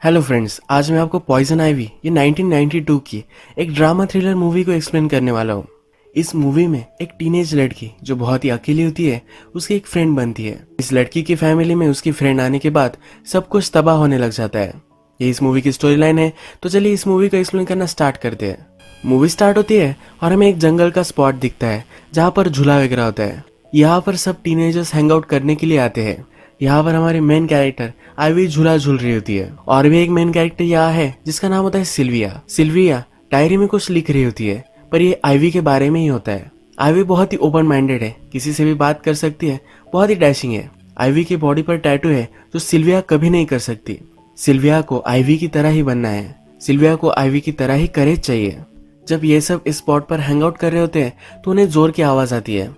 Hello friends, आज मैं आपको पॉइजन आइवी ये 1992 की एक ड्रामा थ्रिलर मूवी को एक्सप्लेन करने वाला हूँ। इस मूवी में एक टीनेज लड़की जो बहुत ही अकेली होती है उसकी एक फ्रेंड बनती है। इस लड़की की फैमिली में उसकी फ्रेंड आने के बाद सब कुछ तबाह होने लग जाता है। ये इस मूवी की स्टोरी लाइन है। तो चलिए इस मूवी को एक्सप्लेन करना स्टार्ट करते हैं। मूवी स्टार्ट होती है और हमें एक जंगल का स्पॉट दिखता है जहाँ पर झूला वगैरह होता है। यहाँ पर सब टीनेजर्स हैंग आउट करने के लिए आते हैं। यहाँ पर हमारी मेन कैरेक्टर आइवी झूला झूल रही होती है और भी एक मेन कैरेक्टर यहाँ है जिसका नाम होता है सिल्विया। सिल्विया डायरी में कुछ लिख रही होती है, पर ये आइवी के बारे में ही होता है। आइवी बहुत ही ओपन माइंडेड है, किसी से भी बात कर सकती है, बहुत ही डैशिंग है। आइवी की बॉडी पर टैटू है जो सिल्विया कभी नहीं कर सकती। सिल्विया को आइवी की तरह ही बनना है। सिल्विया को आइवी की तरह ही करेज चाहिए। जब ये सब इस स्पॉट पर हैंग आउट कर रहे होते हैं तो उन्हें जोर की आवाज आती है।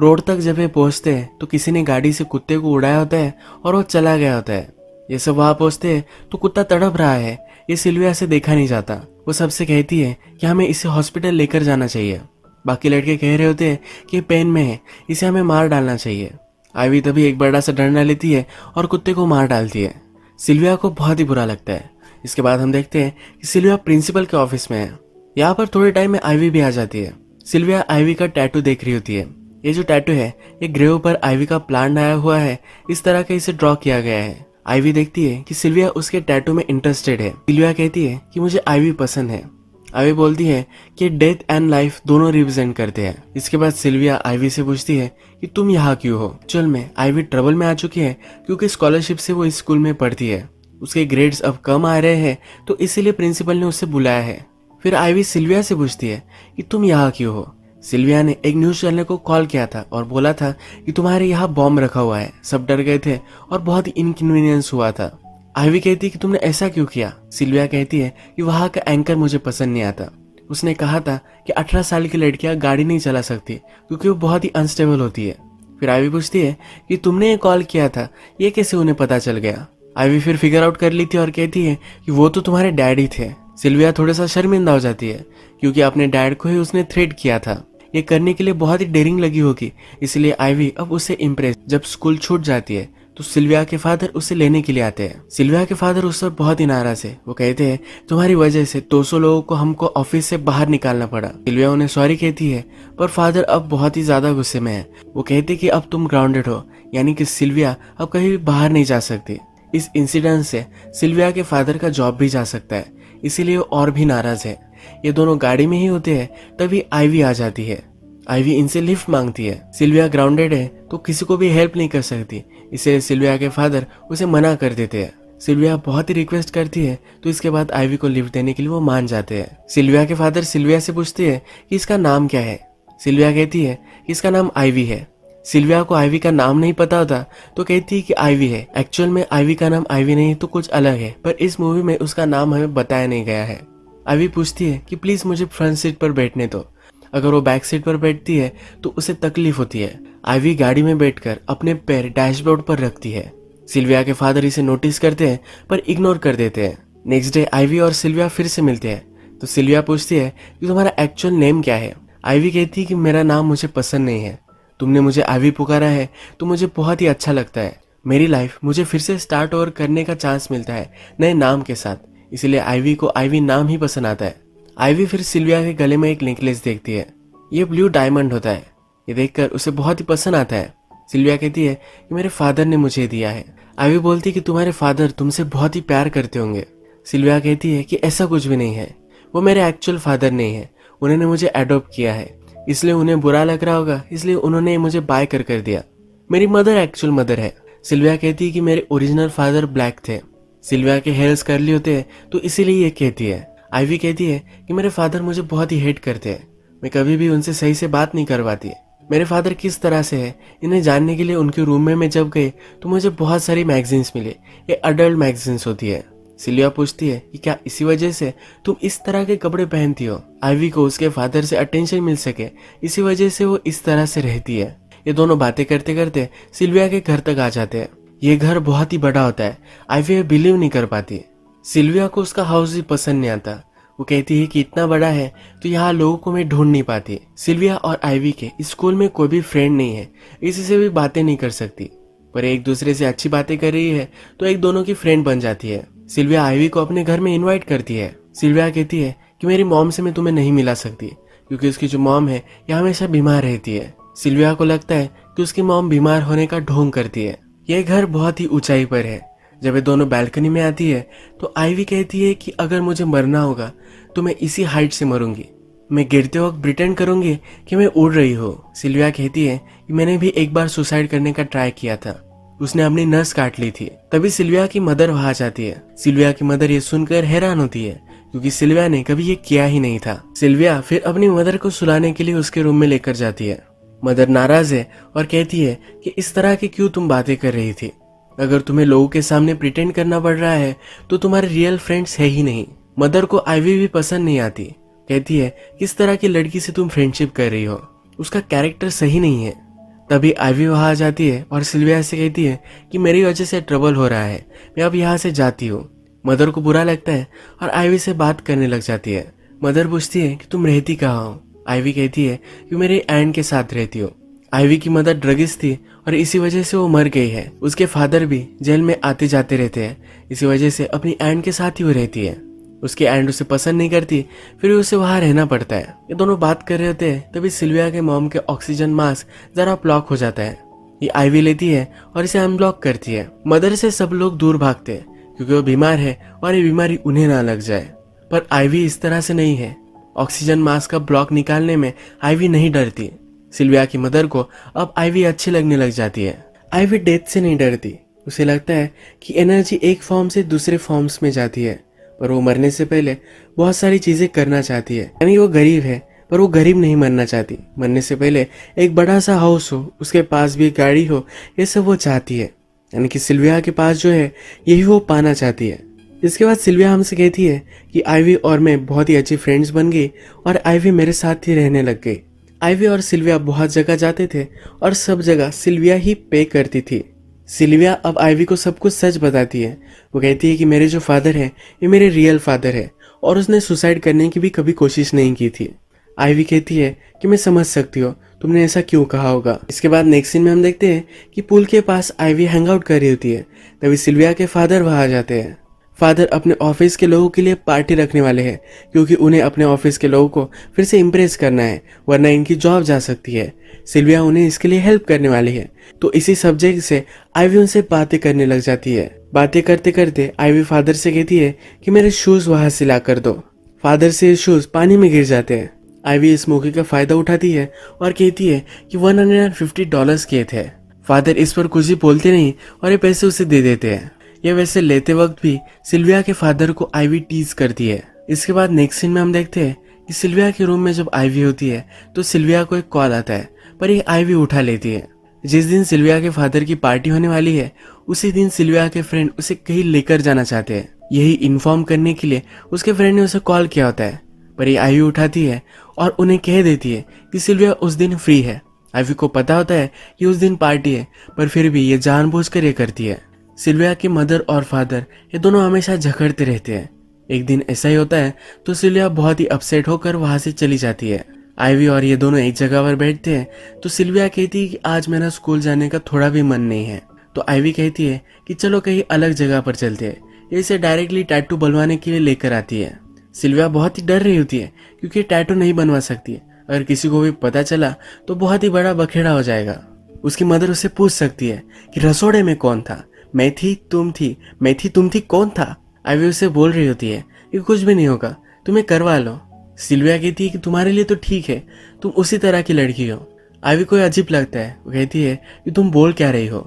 रोड तक जब ये पहुंचते हैं तो किसी ने गाड़ी से कुत्ते को उड़ाया होता है और वो चला गया होता है। ये सब वहां पहुंचते हैं तो कुत्ता तड़प रहा है। ये सिल्विया से देखा नहीं जाता। वो सबसे कहती है कि हमें इसे हॉस्पिटल लेकर जाना चाहिए। बाकी लड़के कह रहे होते हैं कि पेन में है, इसे हमें मार डालना चाहिए। आइवी तभी एक बड़ा सा डंडा लेती है और कुत्ते को मार डालती है। सिल्विया को बहुत ही बुरा लगता है। इसके बाद हम देखते हैं कि सिल्विया प्रिंसिपल के ऑफिस में है। यहाँ पर थोड़े टाइम में आइवी भी आ जाती है। सिल्विया आइवी का टैटू देख रही होती है। ये जो टैटू है ये ग्रेव पर आइवी का प्लांट आया हुआ है, इस तरह का इसे ड्रॉ किया गया है। आइवी देखती है कि सिल्विया उसके टैटू में इंटरेस्टेड है। सिल्विया कहती है कि मुझे आइवी पसंद है। आइवी बोलती है कि डेथ एंड लाइफ दोनों रिप्रेजेंट करते हैं। इसके बाद सिल्विया आइवी से पूछती है कि तुम यहाँ क्यों हो। एक्चुअल में आइवी ट्रबल में आ चुकी है क्योंकि स्कॉलरशिप से वो इस स्कूल में पढ़ती है। उसके ग्रेड्स अब कम आ रहे हैं तो इसीलिए प्रिंसिपल ने उसे बुलाया है। फिर आइवी सिल्विया से पूछती है कि तुम यहाँ क्यों हो। सिल्विया ने एक न्यूज चैनल को कॉल किया था और बोला था कि तुम्हारे यहाँ बॉम्ब रखा हुआ है। सब डर गए थे और बहुत ही इनकन्वीनियंस हुआ था। आइवी कहती है कि तुमने ऐसा क्यों किया। सिल्विया कहती है कि वहाँ का एंकर मुझे पसंद नहीं आता। उसने कहा था कि 18 साल की लड़कियां गाड़ी नहीं चला सकती क्योंकि वो बहुत ही अनस्टेबल होती है। फिर आइवी पूछती है कि तुमने ये कॉल किया था, ये कैसे उन्हें पता चल गया। आइवी फिर फिगर आउट कर ली थी और कहती है कि वो तो तुम्हारे डैडी थे। सिल्विया थोड़ा सा शर्मिंदा हो जाती है क्योंकि अपने डैड को ही उसने थ्रेट किया था। ये करने के लिए बहुत ही डेयरिंग लगी होगी, इसलिए आइवी अब उससे इम्प्रेस। जब स्कूल छूट जाती है तो सिल्विया के फादर उसे लेने के लिए आते हैं। सिल्विया के फादर उस पर बहुत ही नाराज है। वो कहते हैं तुम्हारी वजह से 200 लोगों को हमको ऑफिस से बाहर निकालना पड़ा। सिल्विया उन्हें सॉरी कहती है, पर फादर अब बहुत ही ज्यादा गुस्से में है। वो कहते कि अब तुम ग्राउंडेड हो, यानी कि सिल्विया अब कहीं भी बाहर नहीं जा सकती। इस इंसिडेंट से सिल्विया के फादर का जॉब भी जा सकता है, इसीलिए वो और भी नाराज है। ये दोनों गाड़ी में ही होते हैं तभी आइवी आ जाती है। आइवी इनसे लिफ्ट मांगती है। सिल्विया ग्राउंडेड है तो किसी को भी हेल्प नहीं कर सकती, इसलिए सिल्विया के फादर उसे मना कर देते हैं। सिल्विया बहुत ही रिक्वेस्ट करती है तो इसके बाद आइवी को लिफ्ट देने के लिए वो मान जाते हैं। सिल्विया के फादर सिल्विया से पूछते हैं कि इसका नाम क्या है। सिल्विया कहती है कि इसका नाम आइवी है। सिल्विया को आइवी का नाम नहीं पता होता तो कहती है कि आइवी है। एक्चुअल में आइवी का नाम आइवी नहीं तो कुछ अलग है, पर इस मूवी में उसका नाम हमें बताया नहीं गया है। आइवी पूछती है कि प्लीज मुझे फ्रंट सीट पर बैठने दो। अगर वो बैक सीट पर बैठती है तो उसे तकलीफ होती है। आइवी गाड़ी में बैठकर अपने पैर डैशबोर्ड पर रखती है। सिल्विया के फादर इसे नोटिस करते हैं पर इग्नोर कर देते हैं। नेक्स्ट डे आइवी और सिल्विया फिर से मिलते हैं तो सिल्विया पूछती है कि तुम्हारा एक्चुअल नेम क्या है। आइवी कहती है कि मेरा नाम मुझे पसंद नहीं है। तुमने मुझे आइवी पुकारा है तो मुझे बहुत ही अच्छा लगता है। मेरी लाइफ मुझे फिर से स्टार्ट ओवर करने का चांस मिलता है नए नाम के साथ, इसलिए आइवी को आइवी नाम ही पसंद आता है। आइवी फिर सिल्विया के गले में एक नेकलेस देखती है। ये ब्लू डायमंड होता है। ये देखकर उसे बहुत ही पसंद आता है। सिल्विया कहती है कि मेरे फादर ने मुझे दिया है। आइवी बोलती है कि तुम्हारे फादर तुमसे बहुत ही प्यार करते होंगे। सिल्विया कहती है कि ऐसा कुछ भी नहीं है, वो मेरे एक्चुअल फादर नहीं है। उन्होंने मुझे अडॉप्ट किया है, इसलिए उन्हें बुरा लग रहा होगा, इसलिए उन्होंने मुझे बाय कर दिया। मेरी मदर एक्चुअल मदर है। सिल्विया कहती है कि मेरे ओरिजिनल फादर ब्लैक थे। सिल्विया के हेयर्स कर्ली होते हैं तो इसीलिए ये कहती है। आइवी कहती है कि मेरे फादर मुझे बहुत ही हेट करते हैं। मैं कभी भी उनसे सही से बात नहीं करवाती। मेरे फादर किस तरह से है इन्हें जानने के लिए उनके रूम में मैं जब गई तो मुझे बहुत सारी मैगजीन्स मिले। ये अडल्ट मैगजीन्स होती है। सिल्विया पूछती है कि क्या इसी वजह से तुम इस तरह के कपड़े पहनती हो। आइवी को उसके फादर से अटेंशन मिल सके, इसी वजह से वो इस तरह से रहती है। ये दोनों बातें करते करते सिल्विया के घर तक आ जाते हैं। ये घर बहुत ही बड़ा होता है। आइवी बिलीव नहीं कर पाती। सिल्विया को उसका हाउस भी पसंद नहीं आता। वो कहती है कि इतना बड़ा है तो यहाँ लोगों को मैं ढूंढ नहीं पाती। सिल्विया और आइवी के स्कूल में कोई भी फ्रेंड नहीं है, इसी से भी बातें नहीं कर सकती। पर एक दूसरे से अच्छी बातें कर रही है तो एक दोनों की फ्रेंड बन जाती है। सिल्विया आइवी को अपने घर में इनवाइट करती है। सिल्विया कहती है कि मेरी मॉम से मैं तुम्हें नहीं मिला सकती क्योंकि उसकी जो मॉम है ये हमेशा बीमार रहती है। सिल्विया को लगता है कि उसकी मॉम बीमार होने का ढोंग करती है। यह घर बहुत ही ऊंचाई पर है। जब ये दोनों बैल्कनी में आती है तो आइवी कहती है कि अगर मुझे मरना होगा तो मैं इसी हाइट से मरूंगी। मैं गिरते वक्त प्रिटेंड करूंगी कि मैं उड़ रही हूँ। सिल्विया कहती है कि मैंने भी एक बार सुसाइड करने का ट्राई किया था, उसने अपनी नस काट ली थी। तभी सिल्विया की मदर वहां जाती है। सिल्विया की मदर ये सुनकर हैरान होती है क्योंकि सिल्विया ने कभी ये किया ही नहीं था। सिल्विया फिर अपनी मदर को सुलाने के लिए उसके रूम में लेकर जाती है। मदर नाराज है और कहती है कि इस तरह की क्यों तुम बातें कर रही थी, अगर तुम्हें लोगों के सामने प्रिटेंड करना पड़ रहा है तो तुम्हारे रियल फ्रेंड्स है ही नहीं। मदर को आइवी भी पसंद नहीं आती, कहती है किस तरह की लड़की से तुम फ्रेंडशिप कर रही हो, उसका कैरेक्टर सही नहीं है। तभी आइवी वहां आ जाती है और सिल्विया से कहती है कि मेरी वजह से ट्रबल हो रहा है, मैं अब यहाँ से जाती हूँ। मदर को बुरा लगता है और आइवी से बात करने लग जाती है। मदर पूछती है कि तुम रहती कहाँ हो। आइवी कहती है कि मेरे एंड के साथ रहती हो। आइवी की मदर ड्रगिस्ट थी और इसी वजह से वो मर गई है। उसके फादर भी जेल में आते जाते रहते हैं, इसी वजह से अपनी एंड के साथ ही वो रहती है। उसकी एंड उसे पसंद नहीं करती, फिर उसे वहां रहना पड़ता है। ये दोनों बात कर रहे होते हैं तभी सिल्विया के मॉम के ऑक्सीजन मास्क जरा ब्लॉक हो जाता है। ये आइवी लेती है और इसे अनब्लॉक करती है। मदर से सब लोग दूर भागते हैं क्योंकि वो बीमार है और ये बीमारी उन्हें ना लग जाए। पर आइवी इस तरह से नहीं है। ऑक्सीजन मास्क का ब्लॉक निकालने में आइवी नहीं डरती। सिल्विया की मदर को अब आइवी अच्छी लगने लग जाती है। आइवी डेथ से नहीं डरती, उसे लगता है कि एनर्जी एक फॉर्म से दूसरे फॉर्म्स में जाती है, पर वो मरने से पहले बहुत सारी चीजें करना चाहती है। यानी वो गरीब है पर वो गरीब नहीं मरना चाहती। मरने से पहले एक बड़ा सा हाउस हो, उसके पास भी एक गाड़ी हो, ये सब वो चाहती है। यानी कि सिल्विया के पास जो है यही वो पाना चाहती है। इसके बाद सिल्विया हमसे कहती है कि आइवी और मैं बहुत ही अच्छी फ्रेंड्स बन गई और आइवी मेरे साथ ही रहने लग गई। आइवी और सिल्विया बहुत जगह जाते थे और सब जगह सिल्विया ही पे करती थी। सिल्विया अब आइवी को सब कुछ सच बताती है। वो कहती है कि मेरे जो फादर है ये मेरे रियल फादर है और उसने सुसाइड करने की भी कभी कोशिश नहीं की थी। आइवी कहती है कि मैं समझ सकती हूँ तुमने ऐसा क्यों कहा होगा। इसके बाद नेक्स्ट सीन में हम देखते हैं कि पूल के पास आइवी हैंग आउट कर रही होती है। तभी सिल्विया के फादर वहां आ जाते हैं। फादर अपने ऑफिस के लोगों के लिए पार्टी रखने वाले हैं क्योंकि उन्हें अपने ऑफिस के लोगों को फिर से इम्प्रेस करना है, वरना इनकी जॉब जा सकती है। सिल्विया उन्हें इसके लिए हेल्प करने वाली है। तो इसी सब्जेक्ट से आइवी उनसे बातें करने लग जाती है। बातें करते करते आइवी फादर से कहती है कि मेरे शूज वहां सिला कर दो। फादर से शूज पानी में गिर जाते हैं। आइवी इस मौके का फायदा उठाती है और कहती है कि $150 किए थे। फादर इस पर कुछ भी बोलते नहीं और ये पैसे उसे दे देते हैं। ये वैसे लेते वक्त भी सिल्विया के फादर को आइवी टीज करती है। इसके बाद नेक्स्ट सीन में हम देखते हैं कि सिल्विया के रूम में जब आइवी होती है तो सिल्विया को एक कॉल आता है, पर ये आइवी उठा लेती है। जिस दिन सिल्विया के फादर की पार्टी होने वाली है उसी दिन सिल्विया के फ्रेंड उसे कहीं लेकर जाना चाहते हैं। यही इन्फॉर्म करने के लिए उसके फ्रेंड ने उसे कॉल किया होता है, पर ये आइवी उठाती है और उन्हें कह देती है कि सिल्विया उस दिन फ्री है। आइवी को पता होता है कि उस दिन पार्टी है, पर फिर भी ये जानबूझकर ये करती है। सिल्विया के मदर और फादर ये दोनों हमेशा झगड़ते रहते हैं। एक दिन ऐसा ही होता है तो सिल्विया बहुत ही अपसेट होकर वहां से चली जाती है। आइवी और ये दोनों एक जगह पर बैठते हैं तो सिल्विया कहती है कि आज मेरा स्कूल जाने का थोड़ा भी मन नहीं है। तो आइवी कहती है कि चलो कहीं अलग जगह पर चलते हैं। ये इसे डायरेक्टली टैटू बनवाने के लिए लेकर आती है। सिल्विया बहुत ही डर रही होती है क्योंकि टैटू नहीं बनवा सकती। अगर किसी को भी पता चला तो बहुत ही बड़ा बखेड़ा हो जाएगा। उसकी मदर उससे पूछ सकती है कि रसोड़े में कौन था, मैं थी तुम थी, मैं थी तुम थी, कौन था। आइवी उसे बोल रही होती है कि कुछ भी नहीं होगा, तुम्हें करवा लो। सिल्विया कहती है कि तुम्हारे लिए तो ठीक है, तुम उसी तरह की लड़की हो। आइवी को अजीब लगता है। वो कहती है कि तुम बोल क्या रही हो,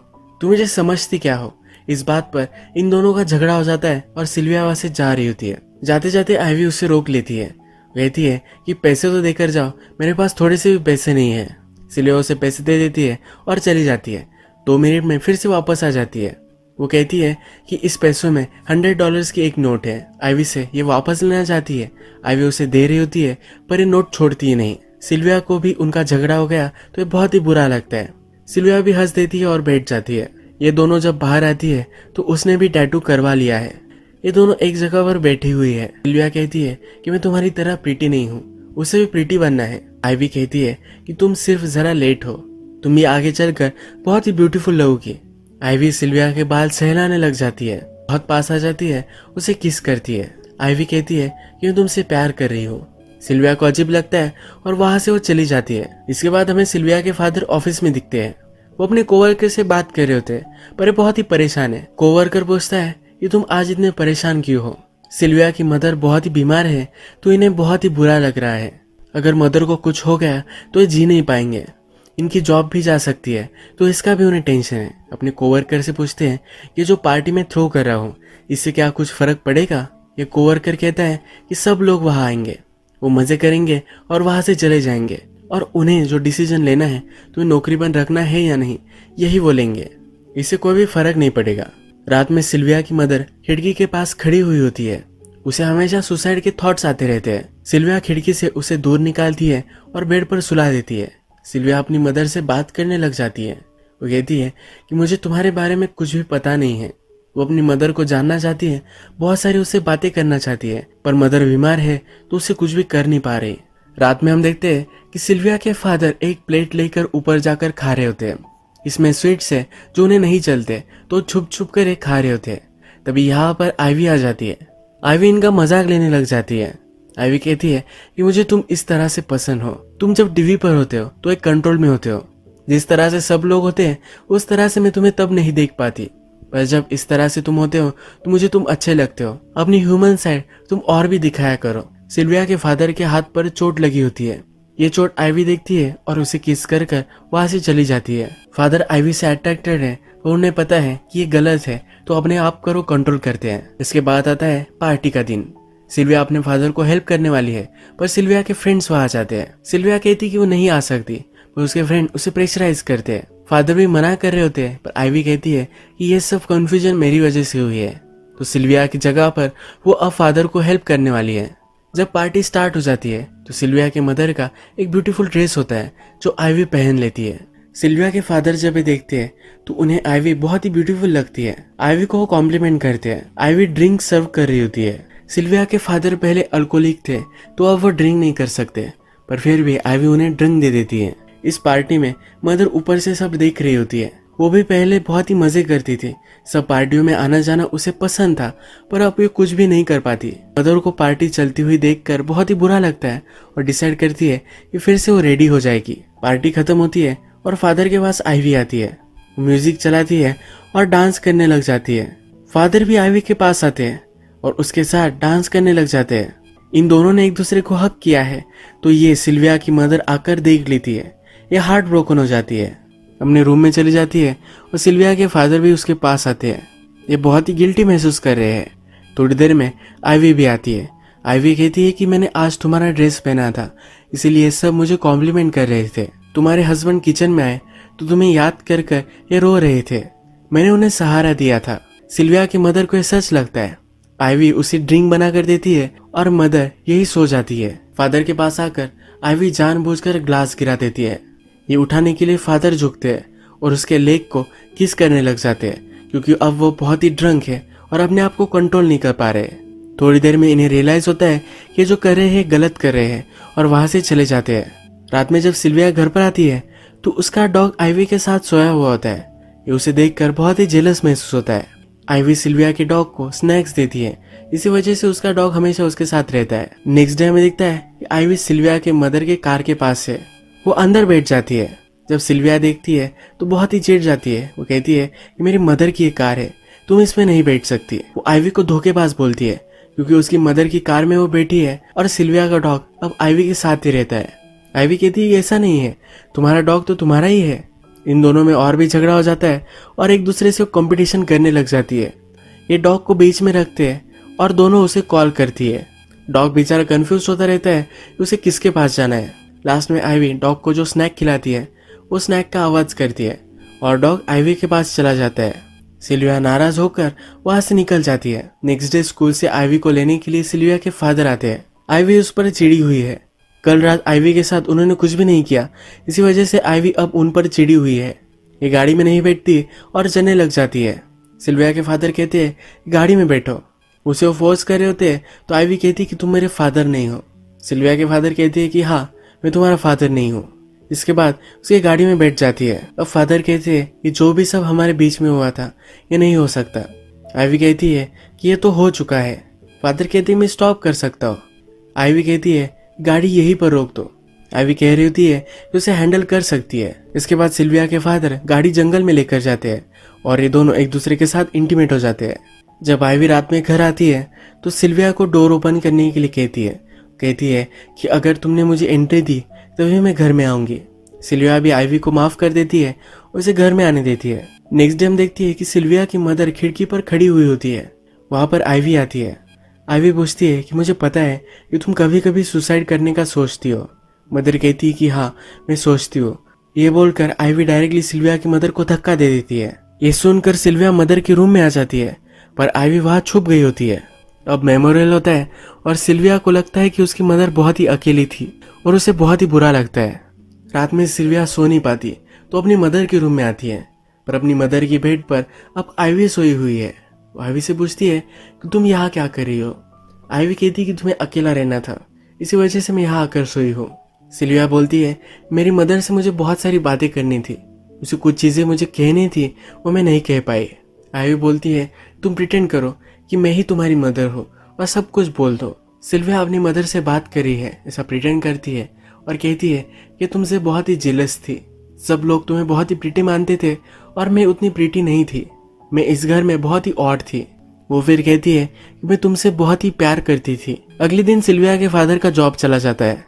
तुम मुझे समझती क्या हो। इस बात पर इन दोनों का झगड़ा हो जाता है और सिल्विया वहां से जा रही होती है। जाते जाते आइवी उससे रोक लेती है। कहती है कि पैसे तो देकर जाओ, मेरे पास थोड़े से भी पैसे नहीं है। सिल्विया उसे पैसे दे देती है और चली जाती है। 2 मिनट में फिर से वापस आ जाती है। वो कहती है कि इस पैसों में $100 की एक नोट है। आइवी से ये वापस लेना चाहती है। आइवी उसे दे रही होती है पर ये नोट छोड़ती ही नहीं। सिल्विया को भी उनका झगड़ा हो गया तो ये बहुत ही बुरा लगता है। सिल्विया भी हंस देती है और बैठ जाती है। ये दोनों जब बाहर आती है तो उसने भी टैटू करवा लिया है। ये दोनों एक जगह पर बैठी हुई है। सिल्विया कहती है कि मैं तुम्हारी तरह प्रीटी नहीं हूँ, उसे भी प्रीटी बनना है। आइवी कहती है कि तुम सिर्फ जरा लेट हो, तुम भी आगे चलकर बहुत ही ब्यूटीफुल लगोगी। आइवी सिल्विया के बाल सहलाने लग जाती है। बहुत पास आ जाती है, उसे किस करती है। आइवी कहती है कि मैं तुमसे प्यार कर रही हूँ। सिल्विया को अजीब लगता है और वहां से वो चली जाती है। इसके बाद हमें सिल्विया के फादर ऑफिस में दिखते हैं। वो अपने कोवर्कर से बात कर रहे होते हैं, पर ये बहुत ही परेशान है। कोवर्कर पूछता है कि तुम आज इतने परेशान क्यों हो। सिल्विया की मदर बहुत ही बीमार है, तो इन्हें बहुत ही बुरा लग रहा है। अगर मदर को कुछ हो गया तो ये जी नहीं पाएंगे, इनकी जॉब भी जा सकती है, तो इसका भी उन्हें टेंशन है। अपने कोवर्कर से पूछते हैं कि जो पार्टी में थ्रो कर रहा हूँ इससे क्या कुछ फर्क पड़ेगा। ये कोवर्कर कहता है कि सब लोग वहां आएंगे, वो मजे करेंगे और वहां से चले जाएंगे, और उन्हें जो डिसीजन लेना है तो नौकरी बंद रखना है या नहीं, यही वो लेंगे। इससे कोई भी फर्क नहीं पड़ेगा। रात में सिल्विया की मदर खिड़की के पास खड़ी हुई होती है। उसे हमेशा सुसाइड के थॉट्स आते रहते हैं। सिल्विया खिड़की से उसे दूर निकालती है और बेड पर सुला देती है। सिल्विया अपनी मदर से बात करने लग जाती है। वो कहती है कि मुझे तुम्हारे बारे में कुछ भी पता नहीं है। वो अपनी मदर को जानना चाहती है, बहुत सारी उससे बातें करना चाहती है, पर मदर बीमार है तो उससे कुछ भी कर नहीं पा रही। रात में हम देखते हैं कि सिल्विया के फादर एक प्लेट लेकर ऊपर जाकर खा रहे होते हैं। इसमें स्वीट्स है जो उन्हें नहीं चलते, तो छुप छुप कर एक खा रहे होते हैं। तभी यहाँ पर आइवी आ जाती है। आइवी इनका मजाक लेने लग जाती है। आइवी कहती है कि मुझे तुम इस तरह से पसंद हो। तुम जब टीवी पर होते हो तो एक कंट्रोल में होते हो। जिस तरह से सब लोग होते हैं उस तरह से मैं तुम्हें तब नहीं देख पाती, पर जब इस तरह से तुम होते हो तो मुझे तुम अच्छे लगते हो। अपनी ह्यूमन साइड तुम और भी दिखाया करो। सिल्विया के फादर के हाथ पर चोट लगी होती है। ये चोट आइवी देखती है और उसे किस कर कर वहां से चली जाती है। फादर आइवी से अट्रैक्टेड है और उन्हें पता है कि ये गलत है, तो अपने आप को कंट्रोल करते हैं। इसके बाद आता है पार्टी का दिन। सिल्विया अपने फादर को हेल्प करने वाली है, पर सिल्विया के फ्रेंड्स वहां जाते हैं। सिल्विया कहती कि वो नहीं आ सकती, पर उसके फ्रेंड उसे प्रेशराइज करते हैं। फादर भी मना कर रहे होते हैं, पर आइवी कहती है कि ये सब कंफ्यूजन मेरी वजह से हुई है। तो सिल्विया की जगह पर वो अब फादर को हेल्प करने वाली है। जब पार्टी स्टार्ट हो जाती है तो सिल्विया के मदर का एक ब्यूटीफुल ड्रेस होता है जो आइवी पहन लेती है। सिल्विया के फादर जब ये देखते हैं तो उन्हें आइवी बहुत ही ब्यूटीफुल लगती है। आइवी को वो कॉम्प्लीमेंट करते हैं। आइवी ड्रिंक सर्व कर रही होती है। सिल्विया के फादर पहले अल्कोहलिक थे, तो अब वो ड्रिंक नहीं कर सकते, पर फिर भी आइवी उन्हें ड्रिंक दे देती है। इस पार्टी में मदर ऊपर से सब देख रही होती है। वो भी पहले बहुत ही मजे करती थी। सब पार्टियों में आना जाना उसे पसंद था, पर अब ये कुछ भी नहीं कर पाती। मदर को पार्टी चलती हुई देखकर बहुत ही बुरा लगता है और डिसाइड करती है कि फिर से वो रेडी हो जाएगी। पार्टी खत्म होती है और फादर के पास आइवी आती है। वो म्यूजिक चलाती है और डांस करने लग जाती है। फादर भी आइवी के पास आते हैं और उसके साथ डांस करने लग जाते हैं। इन दोनों ने एक दूसरे को हक किया है, तो ये सिल्विया की मदर आकर देख लेती है। ये हार्ट ब्रोकन हो जाती है, अपने रूम में चली जाती है और सिल्विया के फादर भी उसके पास आते हैं। ये बहुत ही गिल्टी महसूस कर रहे हैं। थोड़ी देर में आइवी भी आती है। आइवी कहती है कि मैंने आज तुम्हारा ड्रेस पहना था, इसीलिए सब मुझे कॉम्प्लीमेंट कर रहे थे। तुम्हारे हस्बैंड किचन में आए तो तुम्हें याद कर कर ये रो रहे थे। मैंने उन्हें सहारा दिया था। सिल्विया की मदर को ये सच लगता है। आइवी उसे ड्रिंक बना कर देती है और मदर यही सो जाती है। फादर के पास आकर आइवी जानबूझकर ग्लास गिरा देती है। ये उठाने के लिए फादर झुकते हैं और उसके लेग को किस करने लग जाते हैं, क्योंकि अब वो बहुत ही ड्रंक है और अपने आप को कंट्रोल नहीं कर पा रहे। थोड़ी देर में इन्हें रियलाइज होता है कि जो कर रहे हैं गलत कर रहे हैं और वहां से चले जाते हैं। रात में जब सिल्विया घर पर आती है तो उसका डॉग आइवी के साथ सोया हुआ होता है। ये उसे देखकर बहुत ही जेलस महसूस होता है। आइवी सिल्विया के डॉग को स्नैक्स देती है, इसी वजह से उसका डॉग हमेशा उसके साथ रहता है। नेक्स्ट डे हमें दिखता है कि आइवी सिल्विया के मदर के कार के पास है। वो अंदर बैठ जाती है। जब सिल्विया देखती है तो बहुत ही चिढ़ जाती है। वो कहती है कि मेरी मदर की एक कार है, तुम इसमें नहीं बैठ सकती। वो आइवी को धोखेबाज बोलती है, क्योंकि उसकी मदर की कार में वो बैठी है और सिल्विया का डॉग अब आइवी के साथ ही रहता है। आइवी कहती है ऐसा नहीं है, तुम्हारा डॉग तो तुम्हारा ही है। इन दोनों में और भी झगड़ा हो जाता है और एक दूसरे से कंपटीशन करने लग जाती है। ये डॉग को बीच में रखते हैं और दोनों उसे कॉल करती है। डॉग बेचारा कंफ्यूज होता रहता है कि उसे किसके पास जाना है। लास्ट में आइवी डॉग को जो स्नैक खिलाती है वो स्नैक का आवाज करती है और डॉग आइवी के पास चला जाता है। सिल्विया नाराज होकर वहां से निकल जाती है। नेक्स्ट डे स्कूल से आइवी को लेने के लिए सिल्विया के फादर आते हैं। आइवी उस पर चिड़ी हुई है। कल रात आइवी के साथ उन्होंने कुछ भी नहीं किया, इसी वजह से आइवी अब उन पर चिड़ी हुई है। ये गाड़ी में नहीं बैठती और चलने लग जाती है। सिल्विया के फादर कहते हैं गाड़ी में बैठो। उसे वो फोर्स कर रहे होते हैं तो आइवी कहती है कि तुम मेरे फादर नहीं हो। सिल्विया के फादर कहते हैं कि हाँ मैं तुम्हारा फादर नहीं हूँ। इसके बाद उसकी गाड़ी में बैठ जाती है। अब फादर कहते हैं कि जो भी सब हमारे बीच में हुआ था ये नहीं हो सकता। आईवी कहती है कि ये तो हो चुका है। फादर कहते हैं मैं स्टॉप कर सकता हूँ। आईवी कहती है गाड़ी यहीं पर रोक दो। आईवी कह रही होती है कि उसे हैंडल कर सकती है। इसके बाद सिल्विया के फादर गाड़ी जंगल में लेकर जाते हैं और ये दोनों एक दूसरे के साथ इंटीमेट हो जाते हैं। जब आईवी रात में घर आती है तो सिल्विया को डोर ओपन करने के लिए कहती है कि अगर तुमने मुझे एंट्री दी तभी मैं घर में आऊंगी। सिल्विया भी आईवी को माफ कर देती है और उसे घर में आने देती है। नेक्स्ट डे हम देखती है कि सिल्विया की मदर खिड़की पर खड़ी हुई होती है। वहां पर आईवी आती है। आईवी पूछती है कि मुझे पता है कि तुम कभी कभी सुसाइड करने का सोचती हो। मदर कहती है कि हाँ मैं सोचती हूँ। ये बोलकर आईवी डायरेक्टली सिल्विया की मदर को धक्का दे देती है। ये सुनकर सिल्विया मदर के रूम में आ जाती है पर आईवी वहां छुप गई होती है। अब मेमोरियल होता है और सिल्विया को लगता है कि उसकी मदर बहुत ही अकेली थी और उसे बहुत ही बुरा लगता है। रात में सिल्विया सो नहीं पाती तो अपनी मदर के रूम में आती है पर अपनी मदर की बेड पर अब आईवी सोई हुई है। वो आईवी से पूछती है कि तुम यहाँ क्या कर रही हो। आईवी कहती है कि तुम्हें अकेला रहना था, इसी वजह से मैं यहाँ आकर सोई हूँ। सिल्विया बोलती है मेरी मदर से मुझे बहुत सारी बातें करनी थी, उसे कुछ चीजें मुझे कहनी थी वो मैं नहीं कह पाई। आईवी बोलती है तुम प्रिटेंड करो कि मैं ही तुम्हारी मदर हूँ और सब कुछ बोल दो। सिल्विया अपनी मदर से बात करी है ऐसा प्रिटेंड करती है और कहती है कि तुमसे बहुत ही जेलस थी। सब लोग तुम्हें बहुत ही प्रीटी मानते थे और मैं उतनी प्रीटी नहीं थी। मैं इस घर में बहुत ही ऑड थी। वो फिर कहती है कि मैं तुमसे बहुत ही प्यार करती थी। अगले दिन सिल्विया के फादर का जॉब चला जाता है।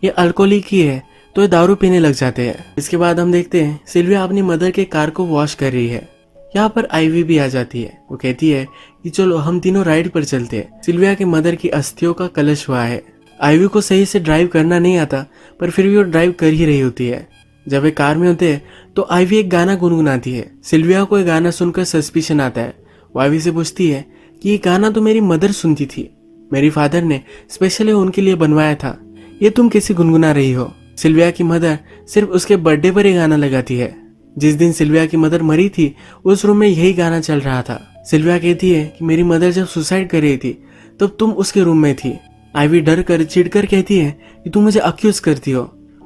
ये अल्कोहलिक ही है तो ये दारू पीने लग जाते हैं। इसके बाद हम देखते हैं सिल्विया अपनी मदर के कार को वॉश कर रही है। यहाँ पर आईवी भी आ जाती है। वो कहती है कि चलो हम तीनों राइड पर चलते हैं। सिल्विया के मदर की अस्थियों का कलश हुआ है। आईवी को सही से ड्राइव करना नहीं आता पर फिर भी वो ड्राइव कर ही रही होती है। जब वे कार में होते हैं तो आईवी एक गाना गुनगुनाती है। सिल्विया को ये गाना सुनकर सस्पिशन आता है। वो आईवी से पूछती है कि ये गाना तो मेरी मदर सुनती थी, मेरी फादर ने स्पेशली उनके लिए बनवाया था, ये तुम कैसे गुनगुना रही हो। सिल्विया की मदर सिर्फ उसके बर्थडे पर ये गाना लगाती है। जिस दिन सिल्विया की मदर मरी थी उस रूम में यही गाना चल रहा था। सिल्विया कहती है कि मेरी मदर जब सुसाइड कर रही थी तब तुम उसके रूम में थी। आईवी डर कर चिढ़कर कहती है कि तुम मुझे अक्यूज करती हो।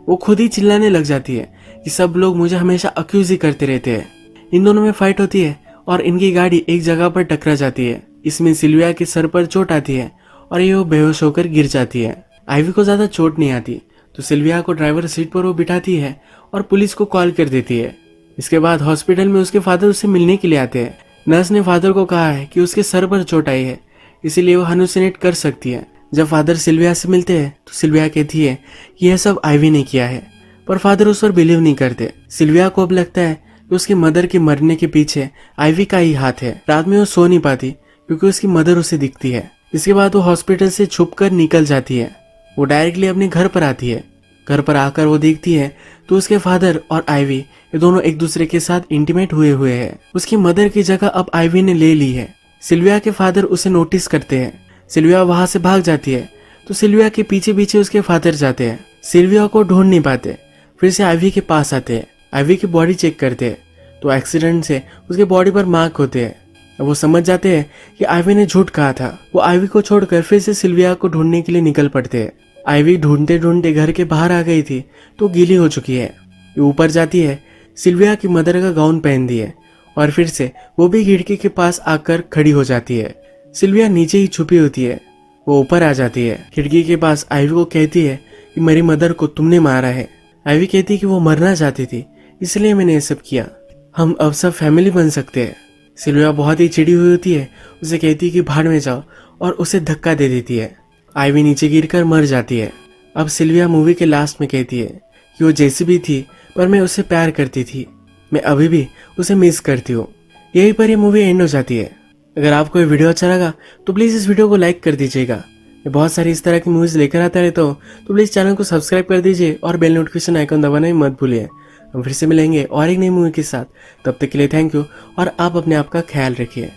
वो खुद ही चिल्लाने लग जाती है कि सब लोग मुझे हमेशा अक्यूज ही करते रहते हैं। इन दोनों में फाइट होती है और इनकी गाड़ी एक जगह पर टकरा जाती है। इसमें सिल्विया के सर पर चोट आती है और ये वो बेहोश होकर गिर जाती है। आईवी को ज्यादा चोट नहीं आती तो सिल्विया को ड्राइवर सीट पर वो बिठाती है और पुलिस को कॉल कर देती है। इसके बाद हॉस्पिटल में उसके फादर उससे मिलने के लिए आते हैं। नर्स ने फादर को कहा है कि उसके सर पर चोट आई है इसीलिए वो हालुसिनेट कर सकती है। जब फादर सिल्विया से मिलते हैं तो सिल्विया कहती है कि यह सब आईवी ने किया है पर फादर उस पर बिलीव नहीं करते। सिल्विया को अब लगता है कि उसकी मदर के मरने के पीछे आईवी का ही हाथ है। रात में वो सो नहीं पाती क्योंकि उसकी मदर उसे दिखती है। इसके बाद वो हॉस्पिटल से छुपकर निकल जाती है। वो डायरेक्टली अपने घर पर आती है। घर पर आकर वो देखती है तो उसके फादर और आईवी ये दोनों एक दूसरे के साथ इंटीमेट हुए हैं। उसकी मदर की जगह अब आईवी ने ले ली है। सिल्विया के फादर उसे नोटिस करते हैं। सिल्विया वहां से भाग जाती है तो सिल्विया के पीछे पीछे उसके फादर जाते हैं। सिल्विया को ढूंढ नहीं पाते, फिर से आईवी के पास आते हैं। आईवी की बॉडी चेक करते हैं तो एक्सीडेंट से उसके बॉडी पर मार्क होते हैं। अब वो समझ जाते हैं कि आईवी ने झूठ कहा था। वो आईवी को छोड़कर फिर से सिल्विया को ढूंढने के लिए निकल पड़ते हैं। आईवी ढूंढते ढूंढते घर के बाहर आ गई थी तो गीली हो चुकी है। ये ऊपर जाती है, सिल्विया की मदर का गाउन पहन दी है और फिर से वो भी खिड़की के पास आकर खड़ी हो जाती है। सिल्विया नीचे ही छुपी होती है। वो ऊपर आ जाती है, खिड़की के पास आईवी को कहती है कि मेरी मदर को तुमने मारा है। आईवी कहती है कि वो मरना चाहती थी इसलिए मैंने ये सब किया, हम अब सब फैमिली बन सकते हैं। सिल्विया बहुत ही चिड़ी हुई होती है, उसे कहती है कि भाड़ में जाओ और उसे धक्का दे देती है। आईवी नीचे गिरकर मर जाती है। अब सिल्विया मूवी के लास्ट में कहती है कि वो जैसी भी थी पर मैं उससे प्यार करती थी, मैं अभी भी उसे मिस करती हूँ। यहीं पर ये मूवी एंड हो जाती है। अगर आपको ये वीडियो अच्छा लगा तो प्लीज़ इस वीडियो को लाइक कर दीजिएगा। मैं बहुत सारी इस तरह की मूवीज़ लेकर आता रहता हूँ तो प्लीज़ चैनल को सब्सक्राइब कर दीजिए और बेल नोटिफिकेशन आइकन दबाना ही मत भूलिए। हम फिर से मिलेंगे और एक नई मूवी के साथ, तब तक के लिए थैंक यू और आप अपने आप का ख्याल रखिए।